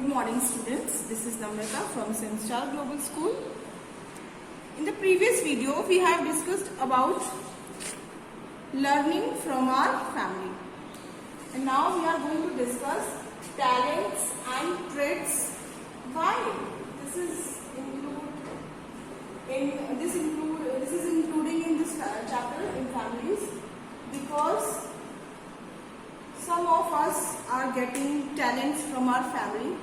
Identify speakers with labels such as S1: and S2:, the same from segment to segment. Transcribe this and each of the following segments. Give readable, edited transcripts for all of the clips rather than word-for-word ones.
S1: Good morning students, this is Namrata from Senstar Global School. In the previous video we have discussed about learning from our family, and now we are going to discuss talents and traits. Why this is including in this chapter in families, because some of us are getting talents from our family,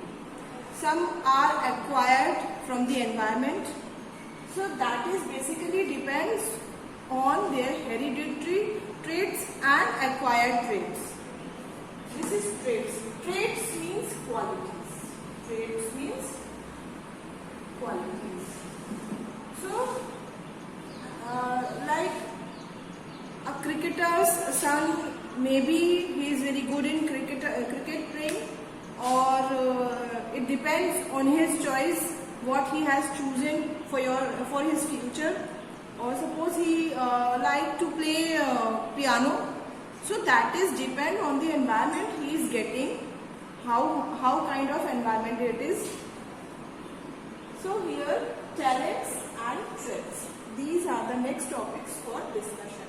S1: some are acquired from the environment. So that is basically depends on their hereditary traits and acquired traits. This is traits. Traits means qualities. Traits means qualities. So, like a cricketer's son, maybe he is very good in cricket playing, or it depends on his choice what he has chosen for his future. Or suppose he like to play piano, so that is depend on the environment he is getting, how kind of environment it is. So here talents and traits, these are the next topics for discussion.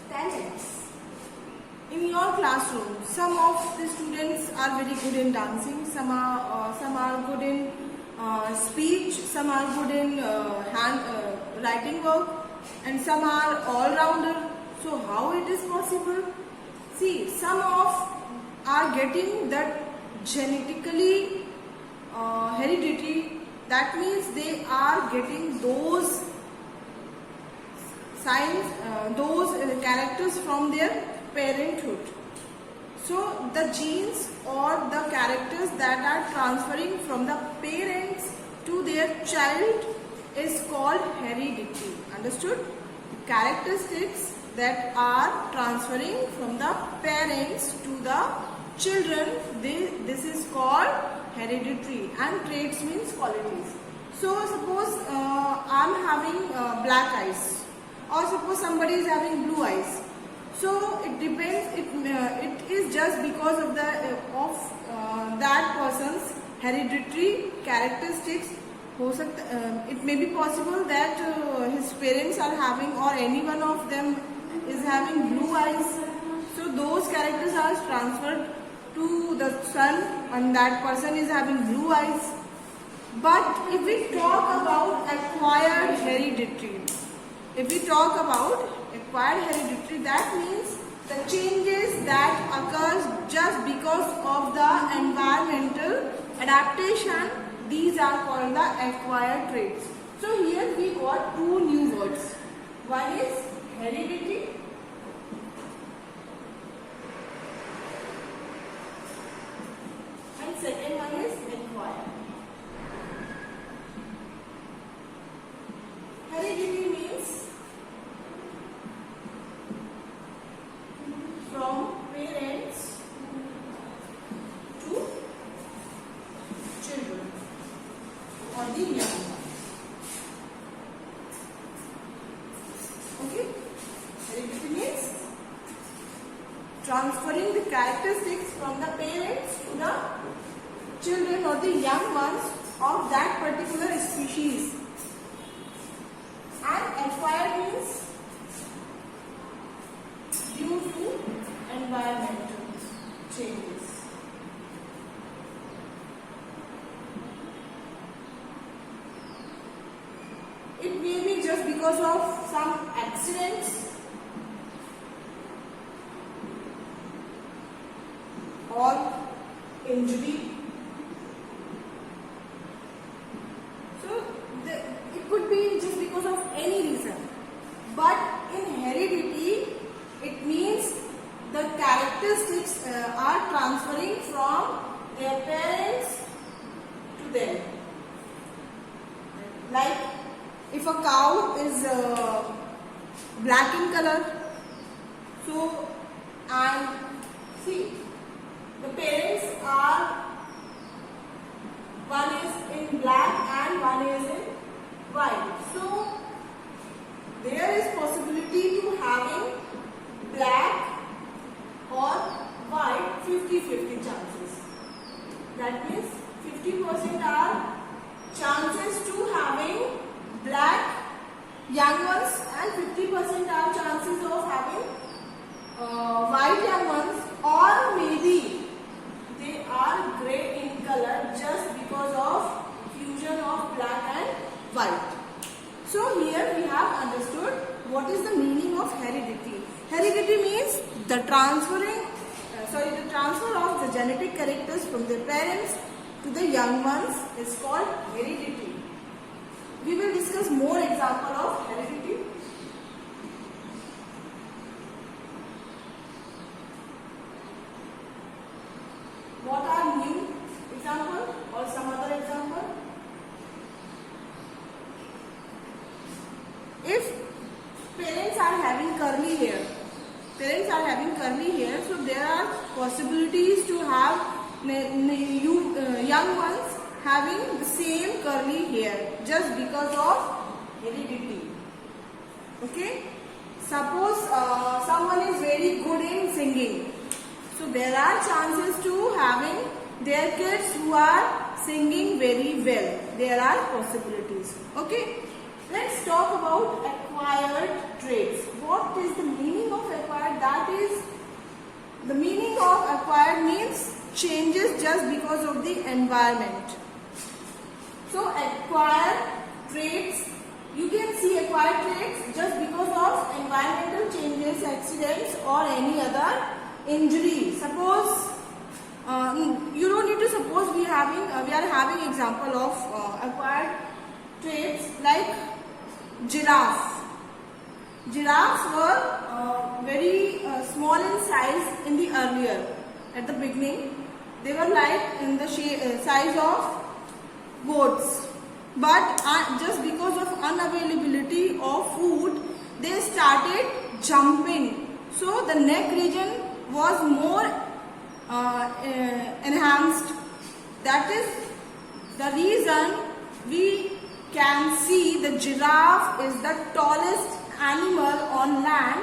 S1: Talents. In your classroom, some of the students are very good in dancing, some are good in speech, some are good in writing work, and some are all-rounder. So how it is possible? See, some of are getting that genetically hereditary. That means they are getting those signs, those characters from their parenthood. So the genes or the characters that are transferring from the parents to their child is called heredity. Understood? Characteristics that are transferring from the parents to the children, this is called hereditary, and traits means qualities. So suppose I am having black eyes, or suppose somebody is having blue eyes. So it depends. It is just because of that person's hereditary characteristics. It may be possible that his parents are having, or any one of them is having blue eyes. So those characters are transferred to the son, and that person is having blue eyes. But if we talk about acquired hereditary, that means the changes that occurs just because of the environmental adaptation, these are called the acquired traits. So here we got two new words. One is heredity and second one is acquired. Heredity means from parents to children or the young ones. Okay? Heredity means transferring the characteristics from the parents to the children or the young ones of that particular species. And acquired means due to environmental changes. It may be just because of some accidents or injury. So it could be just because of any reason. But in heredity, it means the characteristics are transferring from their parents to them. Like if a cow is black in color, so, and see, the parents are, one is in black and one is in white. So there is possibility to having black or white 50-50 chances. That That means 50% are chances to having black young ones and 50% are chances of having white young ones, or maybe they are grey in color just because of fusion of black and white. So here we have understood what is the meaning of heredity. Heredity means the transfer of the genetic characters from their parents to the young ones is called heredity. We will discuss more example of heredity. What are new example or some other example? If parents are having curly hair, so there are possibilities to have young ones having the same curly hair just because of heredity. Okay? Suppose someone is very good in singing, so there are chances to having their kids who are singing very well. There are possibilities. Okay? Let's talk about acquired traits. What is the meaning of acquired? That is, the meaning of acquired means changes just because of the environment. So acquired traits, you can see acquired traits just because of environmental changes, accidents or any other injury. Suppose you don't need to suppose we are having example of acquired traits like giraffe. Giraffes were very small in size in the earlier. At the beginning, they were like in the size of goats. But just because of unavailability of food, they started jumping. So the neck region was more enhanced. That is the reason we can see the giraffe is the tallest animal on land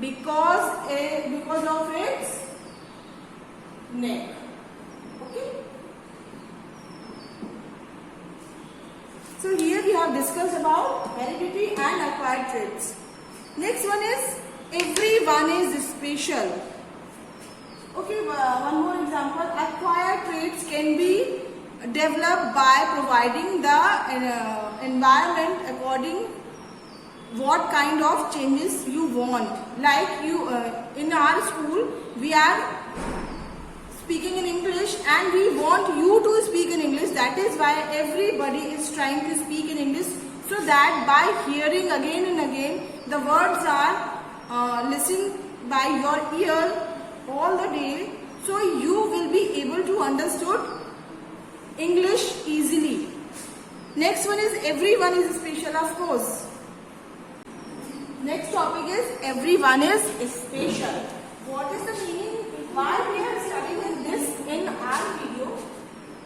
S1: because of its neck. Okay. So here we have discussed about heredity and acquired traits. Next one is everyone is special. Okay, one more example. Acquired traits can be developed by providing the environment according what kind of changes you want. Like you in our school we are speaking in English and we want you to speak in English. That is why everybody is trying to speak in English, so that by hearing again and again the words are listened by your ear all the day, so you will be able to understood English easily. Next one is everyone is special, of course. Next topic is everyone is special. What is the meaning? Why we are studying this in our video?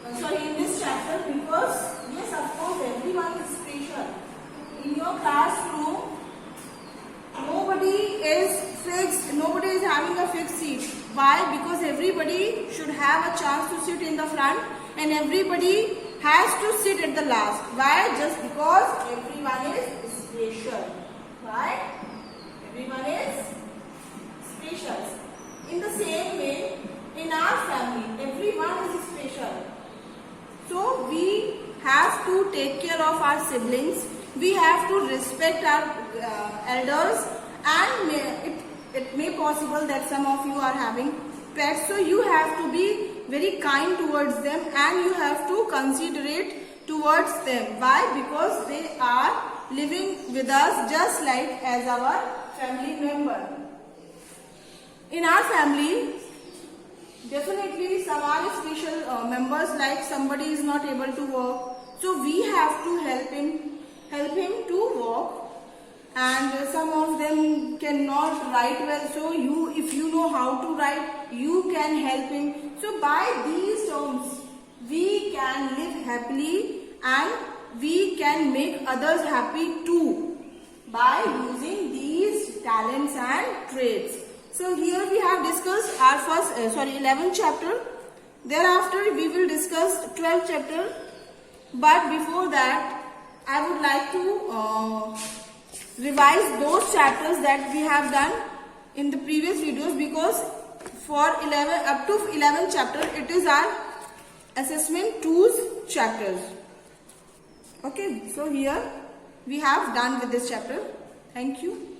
S1: In this chapter, because yes, of course, everyone is special. In your classroom, nobody is fixed. Nobody is having a fixed seat. Why? Because everybody should have a chance to sit in the front, and everybody has to sit at the last. Why? Just because everyone is special. Why? Everyone is special. In the same way, in our family, everyone is special. So we have to take care of our siblings. We have to respect our elders, and it may possible that some of you are having pets. So you have to be very kind towards them, and you have to considerate towards them. Why? Because they are living with us just like as our family member. In our family, definitely some are special members, like somebody is not able to walk, so we have to help him to walk, and some of them cannot write well, so if you know how to write, you can help him. So by these terms, we can live happily and we can make others happy too by using these talents and traits. So here we have discussed our 11th chapter. Thereafter, we will discuss 12th chapter. But before that, I would like to revise those chapters that we have done in the previous videos, because for 11 up to 11th chapter, it is our assessment tools chapters. Okay, so here we have done with this chapter. Thank you.